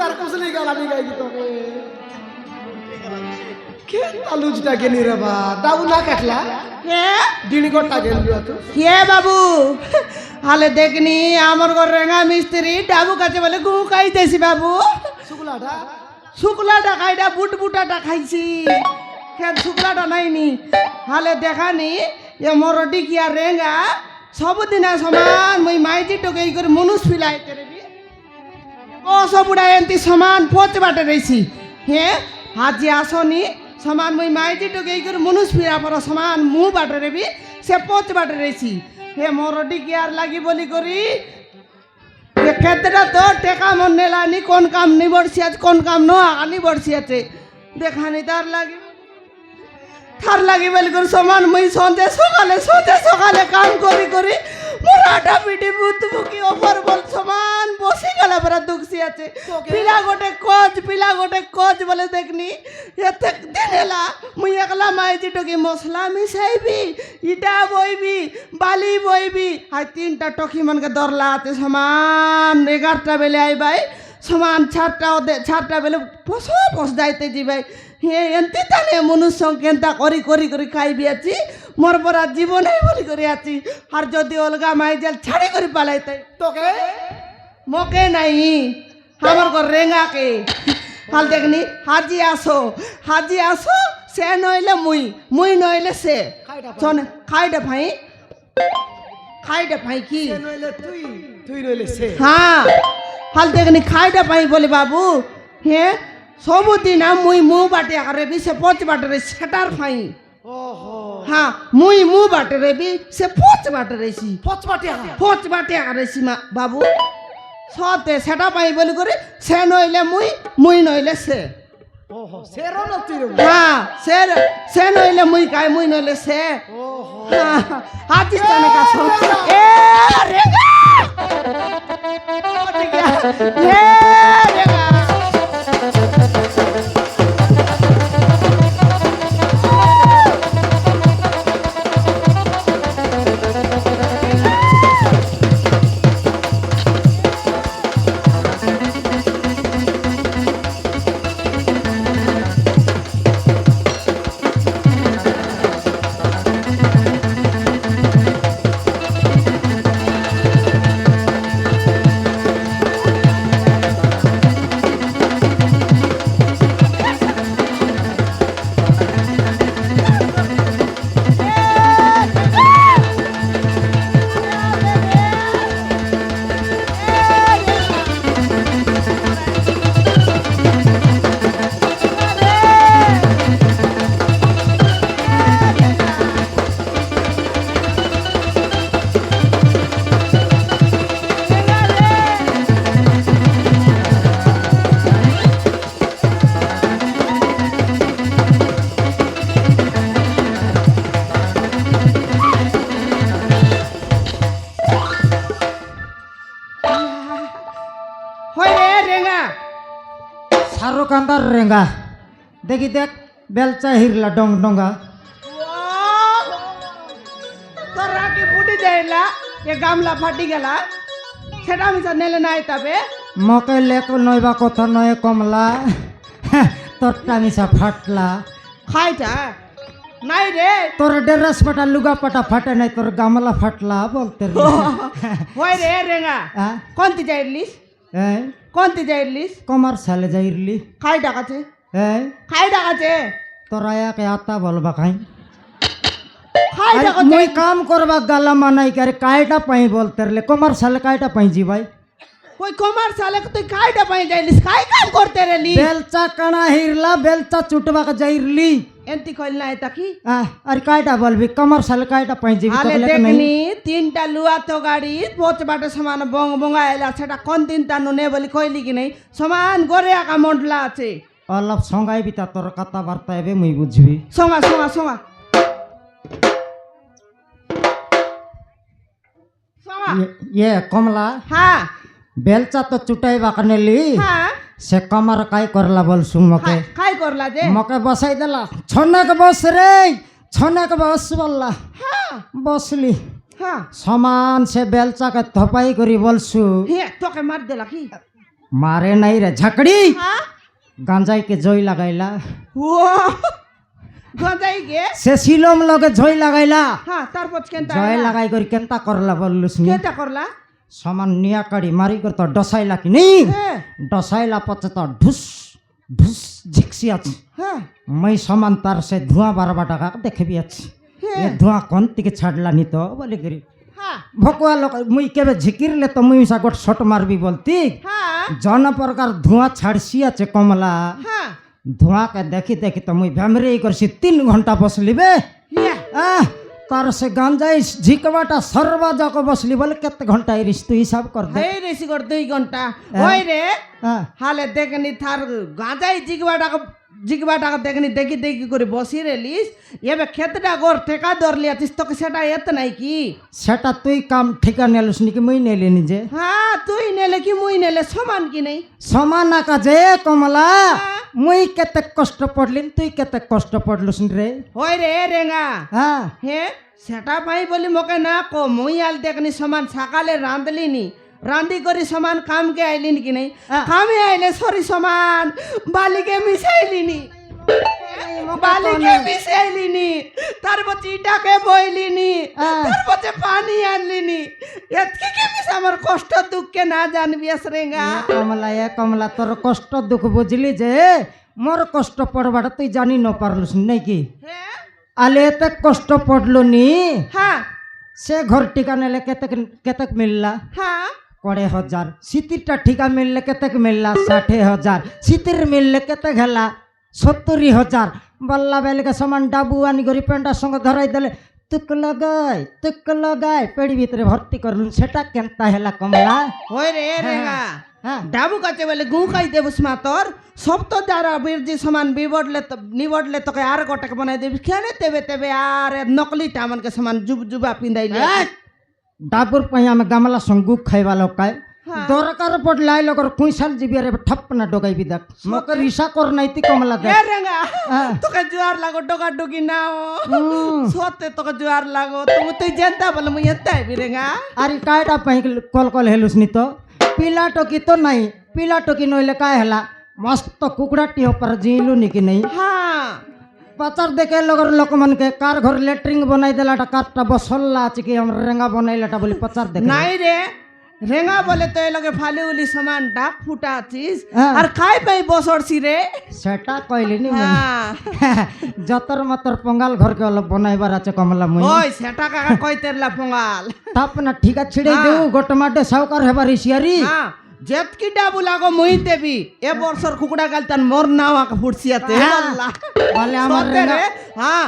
আর কোসলে গালামি গাই তোকে কে তালুজটা গেলি রে বা দাউ না কাটলা কে দিনি করতা গেলি তো কে বাবু হালে দেখনি আমার ঘর রেঙা মিস্ত্রি ডাবু কাছে বলে গু খাইতেছি বাবু শুকলাটা শুক্লাটা খাইটা বুটবুটাটা খাইছি খেত শুক্লাটা নাইনি হালে দেখানি এ মরটি কি আর রেঙা ସବୁଦିନ ସମାନ ମୁଇଁ ମାଇଜି ଟକେଇ କରି ମନୁଷ ପିଲାଏ ତେରେବି ଓ ସବୁଡ଼ା ଏମିତି ସମାନ ପୋଚ ବାଟେ ରହିଛି ହେ ଆଜି ଆସନି ସମାନ ମୁଇଁ ମାଇଜି ଟକେଇ କରି ମନୁଷ ପିଲା ପର ସମାନ ମୁଁ ବାଟରେ ବି ସେ ପୋଚ ବାଟେ ରହିଛି ହେ ମୋର ଟିକିଆର ଲାଗି ବୋଲି କରି ଏ ক্ষেত্রে তো টেকা মন নেলানি কোন কাম নিবড়ছি আছে কোন কাম ন আনি বড়ছি আছে দেখানি তার লাগি বলি করে সমান মুই সন্ধ্যে সকালে কাম করি করি মোরাটা পিটি বুতবুকি ওপর বল সমান বসে গেলে পরে দুঃখী আছে পিলা গোটে কোচ বলে দেখনি এতে দিন এলা মুই একলা মাইজি টকি মশলা মিশাইবি ইটা বইবি বালি বইবি আর 3টা টকি মনকে দরলা আছে সমান 11টা বেলে আইবাই সমান 4টা বেলে পস যাইতে যাইবাই হে এমতি তানে মনুষ্য কেনতা করি করি করি খাইবি আছি মোর পরা জীবনে বলি করি আছি আর যদি অলগা মাইজাল ছাড়ি করে পালাইতে তোকে মোকে নাই আমার ঘর রেঙাকে হাল দেখনি হাজি আসো সে নইলে মুই নইলে সে শোন খাইটা ভাই কি নইলে তুই নইলে সে হ্যাঁ হাল দেখনি খাইটা ভাই বলে বাবু হে ସବୁଦିନ ମୁଇଁ ମୋ ବାଟେ ଆଗରେ ବି ସେ ପଛ ବାଟରେ ସେଟାର ପାଇଁ ହଁ ମୁଁ ବାଟରେ ବି ସେ ପଛ ବାଟରେ ପଛ ବାଟେ ଆଗରେ ବାବୁ ସତେ ସେଟା ପାଇଁ ବୋଲି କରି ସେ ନଇଲେ ମୁଇଁ ନଇଲେ ସେ ହଁ ସେ ନଇଲେ ମୁଇଁ କାଇ ମୁଇଁ ନଇଲେ ସେ ଆଜି ତମେ କାସ ଏ ରେଗା ଏ ରେଗା কান্দার রেঙ্গা দেখি দেখ বেলচা হিরলা ডঙ্গা তোর রাগে ফুটি যাইলা এ গামলা ফাটি গেলা সেটা আমি নেলে নাই তবে মকে লেক নইবা কথা নয় কমলা তোরটা মিশা ফাটলা খাইটা নাই রে তোর ড্রেস পাটা লুগা পাটা ফাটে নাই তোর গামলা ফাটলা বলতে হয় রে রেঙ্গা কোনটি যাইলিস কোনটি যাইলিস কমার্শিয়ালে যাইরলি খাই ডাকাছে খাই ডাকাছে তোরা এক আতা বলবা খাই খাই ডাকাছে মই কাম করবা গালা মানাই করে কাইটা পাই বলতে রে কমার্শিয়ালে কাইটা পাই জি ভাই ওই কমার্শিয়ালে তুই কাইটা পাই যাইলিস কাই কাম করতে রেলি বেলচা কানা হিরলা বেলচা চুটবা যাইরলি এন্তি কইল না এটা কি আর কাইটা বলবি কমার্শিয়ালে কাইটা পাই জি আলে দেখনি 3টা লুয়া তো গাড়ি পথ বাটে সমান বঙ্গা এলা সেটা কোন 3টা নুনে বলি কইলি কি নাই সমান গরে আকা মন্ডলা আছে অলপ সঙ্গাইবি তা তোর কথা বার্তা এবে মুই বুঝবি সঙ্গা ये कमला हाँ बेलचा तो चुटाई बाकनेली हाँ से कमर काई करला बोलसु मके काई करला जे मके बसाई देला छनक बस रे छनक बस बोलला हाँ बसली हाँ समान से बेलचा के थपाई करी बोलसु हे तो के मार देला की মারে নাই রে ঝাকড়ি হ্যাঁ গাঞ্জাইকে জয় লাগাইলা ও গজাই গে সে শিলম লগে জয় লাগাইলা হ্যাঁ তারপর কেনতা জয় লাগাই করি কেনতা করলা বললুস নি কেনতা করলা সমান নিয়া কাড়ি মারি কর তো ডসাইলা কি নেই হ্যাঁ ডসাইলা পচে তো ঢুস ঢুস ঝিকসি আছে হ্যাঁ মই সমান তার সে ধোঁয়া বারবা টাকা দেখবি আছে এ ধোঁয়া কোন থেকে ছাড়লা নি তো বলে করি হ্যাঁ ভকুয়া লোক মুই কেবে ঝিকিরলে তো মুই সা গোট শট মারবি বলতি হ্যাঁ জন প্রকার ধোঁয়া ছাড়ছি আছে কমলা হ্যাঁ ধোঁয়াকে দেখি দেখি তো মুই ভ্যামরে করছি 3 ঘন্টা বসলিবে ইয়া তার সে গাঞ্জাই ঝিকবাটা সর্বা যাক বসলি বলে কত ঘন্টা এরিস তুই হিসাব কর দে এই রেসি কর 2 ঘন্টা ওই রে হ্যাঁ হালে দেখনি থার গাঁজাই জিগবাটা দেখনি দেখি দেখি করে বসি রেলিস এবে ক্ষেতটা গোর টেকা ধরলি আছিস তোকে সেটা এত নাই কি সেটা তুই কাম ঠিকা নেলুস নাকি মুই নেলি নিজে হ্যাঁ তুই নেলে কি মুই নেলে সমান কি নেই সমান কাজে কমলা মুই কেতে কষ্ট পড়লিন তুই কেতে কষ্ট পড়লুস রে ওই রে রেঙ্গা হ্যাঁ হে সেটা পাই বলি মোকে না কো মুই আল দেখনি সমান সকালে রাঁধলিনি রাঁধি করি সমান কামকে আইলিন কি নেই কামে আইলে সরি সমান বালিকে মিশাইলিনি বালিকে মিশাইলিনি তারপর চিটাকে বইলিনি তারপর পানি আনলিনি এতকি কি মিশ আমার কষ্ট দুঃখকে না জানবি রেঙ্গা এ কমলা তোর কষ্ট দুঃখ বুঝলি যে মোর কষ্ট পড়বাটা তুই জানি ন পারলুস নাকি হ্যাঁ আলে এতে কষ্ট পড়লো নি হ্যাঁ সে ঘর টিকা নেলে কেতেক কেতেক মিললা হ্যাঁ 20,000 সিতিরটা ঠিকা মিললে কেতেক মিললা 60,000 সিতির মিললে কেতেক হেলা 70,000 বল্লা বেলকে সমান ডাবু আনি গরি পেন্টার সঙ্গে ধরাই দেলে তুক লগাই পেড়ি ভিতরে ভর্তি করলুন সেটা কেনতা হেলা কমলা ওই রে রেঙ্গা হ্যাঁ ডাবু কাছে বলে গু খাই দেবুস মা তোর সব তো যারা বীরজি সমান নিবড়লে তোকে আর গোটাকে বানাই দেবি খেলে তেবে তেবে আর নকলিটা আমাকে সমান জুবা পিন্দাইলে ডাবুর পাই আমি গামলা সঙ্গ খাইবা লোকায় দরকার পড়লে আই লগর কুইসাল জিবি আরে ঠপ না ডগাইবি দেখ মকে রিসা কর নাইতি কমলা দেখ এ রেঙ্গা তোকে জোয়ার লাগো ডগা ডুগি নাও সতে তোকে জোয়ার লাগো তুই জানতা বলে মুই এত আইবি রেঙ্গা আরে কায়টা পাই কল কল হেলুস নি তো পিলা টকি তো নাই পিলা টকি নইলে কায় হেলা মস্ত কুকুড়াটি উপর জিলু নিকি নাই হ্যাঁ পাচার দেখে লগর লোক মানকে কার ঘর লেট্রিং বনাই দেলাটা কারটা বসল্লা আছে কি আমরা রেঙ্গা বনাইলাটা বলি পাচার দেখে নাই রে রেঙ্গা বলে তো এলাকে ফালি উলি সমান ডাক ফুটা আছিস হ্যাঁ। আর খাই পাই বসরছি রে সেটা কইলি নি হ্যাঁ যতর মতর পঙ্গাল ঘরকে অলপ বনাইবার আছে কমলা মুই ওই সেটা কাকা কইতেরলা পঙ্গাল তাপ না ঠিকা ছিড়ে দেউ গোটমাটে সাউকার হেবার ইসিয়ারি হ্যাঁ যেতকি ডাবু লাগো মুই দেবি এ বর্ষর কুকুড়া গালতান মোর নাও আকা ফুটছিয়াতে আল্লাহ বলে আমার সতে রে হ্যাঁ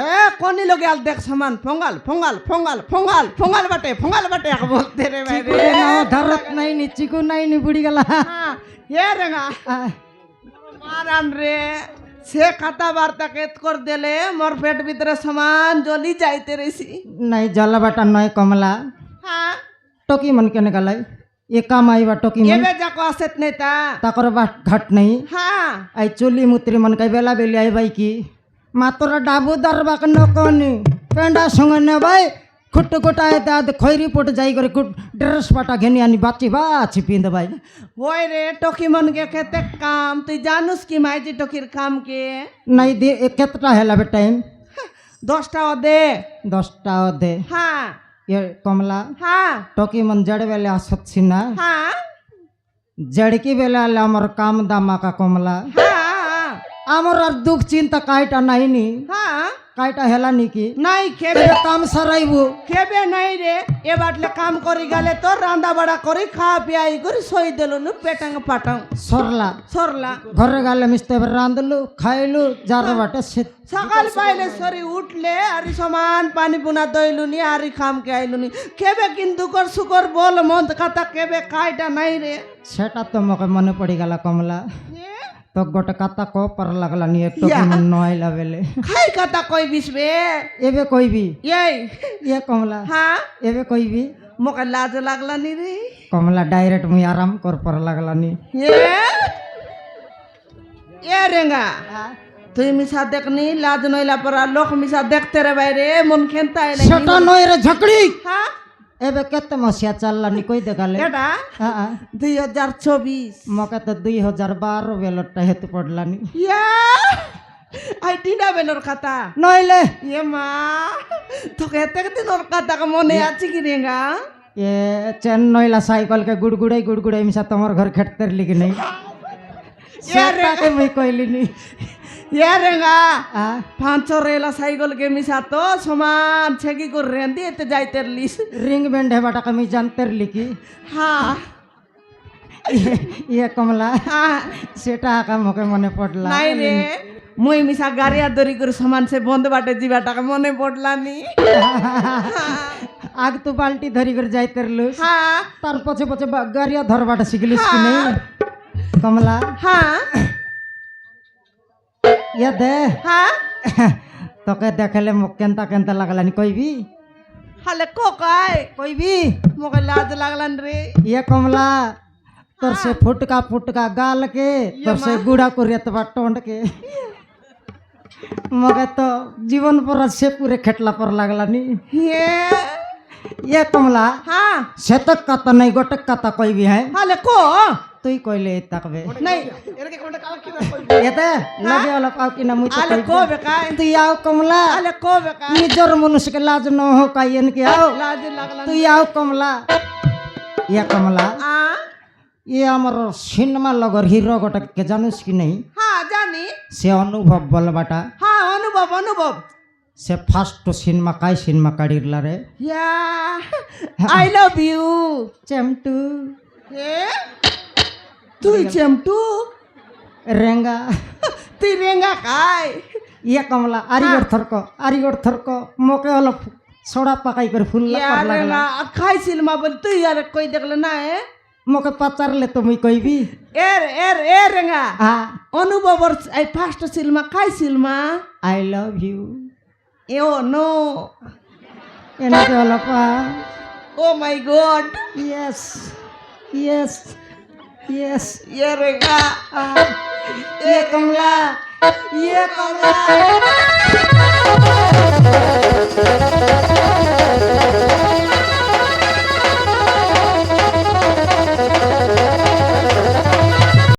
এ কোনি লগে আল দেখ সমান পঙ্গাল পঙ্গাল পঙ্গাল পঙ্গাল পঙ্গাল বাটে আকা বলতে রে ভাই রে ধরত নাই নি চিকু নাই নি বুড়ি গেলা হ্যাঁ এ রেঙ্গা মারান রে সে কথা বার্তা কেত কর দেলে মোর পেট ভিতরে সমান জলি যাইতে রেছি নাই জলা বাটা নয় কমলা হ্যাঁ টকি মন কেনে গলাই এ কামাইবা টকি মন এবে যাকো আসেত নেতা তাকর বাট ঘাট নাই হ্যাঁ আই চলি মুত্রি মন কাই বেলা বেলি আই বাই কি মাতর ডাবু দরবাক নকনি পেন্ডা সঙ্গে নে ভাই খুট কোটায় দাদ খৈরি পট যাই করে কুট ড্রেস পাটা ঘেনি আনি বাচি বাছি পিন্দ ভাই ওই রে টকি মন কে খেতে কাম তুই জানুস কি মাইজি টকির কাম কে নাই দে কেতটা হেলাবে টাইম 10টা দে 10টা দে হ্যাঁ এ কমলা হ্যাঁ টকি মন জড় বেলে আসছি না হ্যাঁ জড়কি বেলে আলে আমার কাম দাম আকা কমলা হ্যাঁ আমার আর দুঃখ চিন্তা কাইটা নাইনি হ্যাঁ কাইটা হেলা নিকি নাই খেবে তেবে কাম সারাইবো খেবে নাই রে এ বাটলে কাম করি গেলে তো রান্না বাড়া করি খাওয়া পিয়াই করে সই দিলু নু পেটাং পাটাং সরলা সরলা ঘরে গালে মিশতে রাঁধলু খাইলু যার বাটে সে সকাল পাইলে সরি উঠলে আরি সমান পানি পুনা দইলুনি আরি খামকে আইলুনি কেবে কিন্তু কর সুকর বল মন্দ কথা কেবে কাইটা নাই রে সেটা তো মকে মনে পড়ি গেল কমলা তো গোটে কাতা কো পার লাগলা নি একটু ইয়া। নইলা বেলে খাই কথা কই বিসবে এবে কইবি এই ইয়ে কমলা হ্যাঁ এবে কইবি মোকে লাজ লাগলা নি রে কমলা ডাইরেক্ট মুই আরাম কর পার লাগলা নি এ রেঙ্গা তুই মিশা দেখনি লাজ নইলা পরা লোক মিশা দেখতে রে বাইরে মন খেনতা সেটা নয় রে ঝকড়ি হ্যাঁ এবে কেতে মସିହା চাললানি কই দেখালে এটা হ্যাঁ 2024 মকে তো 2012 বেলরটা হেতু পড়লানি ইয়া আই টিনা বেনর কথা নইলে ইয়ে মা তোকে এত দিনের কথা মনে আছে কি রেঙ্গা এ চেন নইলা সাইকেল কে গুড়গুড়াই মিশা তোমার ঘর খেটতের লিখি নাই সেটাকে মুই কইলিনি ইয়া রেঙ্গা আ 500 রেলা সাইকেল কে মিশা তো সমান ছেকি করে রেন্দি এতে যাইতের লিস রিং ব্যান্ড হেবাটাকে আমি জানতের লিখি হ্যাঁ ইয়ে কমলা হ্যাঁ সেটা আকা মকে মনে পড়লা নাই রে মুই মিশা গাড়ি আর দড়ি করে সমান সে বন্ধ বাটে যাবাটাকে মনে পড়লানি আগ তো বালতি ধরি করে যাইতের লুস হ্যাঁ তার পছে পছে গাড়িয়া ধরবাটা শিখলিস কি নেই কমলা হ্যাঁ ইয়ে দে হ্যাঁ তোকে দেখালে মোক কেনতা কেনতা লাগলানি কইবি হালে কোকাই কইবি মোকে লাজ লাগলান রে ইয়ে কমলা তোর সে ফুটকা গাল के তোর সে গুড়া করিয়া তো টন্ড के মগে তো জীবন পর সে পুরে খেটলা পর লাগলানি ইয়ে কমলা হ্যাঁ সেতক কথা নাই গোটক কথা কইবি হ্যাঁ হালে কো তুই কইলে তাকবে নাই এরকে কোনটা কাল কি না কইবি এতে লাগে ওলা পাও কিনা মুই তো হালে কো বেকাই তুই আও কমলা হালে কো বেকাই নিজর মনুষ্যকে লাজ ন हो কাইয়েন কি আও লাজ লাগলান তুই আও কমলা ইয়া কমলা আ ইয়ে আমার সিনেমা লগর হিরো গোটকে জানুস কি নেই হ্যাঁ জানি সে অনুভব বলবাটা হ্যাঁ অনুভব সে ফার্স্ট সিনেমা কাড়িরলা রে ইয়া আই লাভ ইউ চেমটু এ তুই চেমটু রেঙ্গা তুই রেঙ্গা খাই ইয়ে কমলা আরিগর থরক মোকে হলো সোডা পাকাই করে ফুল ইয়া রেঙ্গা খাইছিল মা বল তুই আর কই দেখলে না এ মোকে পাচারলে তুমি কইবি এ রেঙ্গা অনুভবর এই ফার্স্ট সিনেমা খাইছিল মা আই লাভ ইউ এ ও নো এনেকে হলো পা oh my god yes yes yes yeah রেঙ্গা ইয়ে কমলা ইয়ে কমলা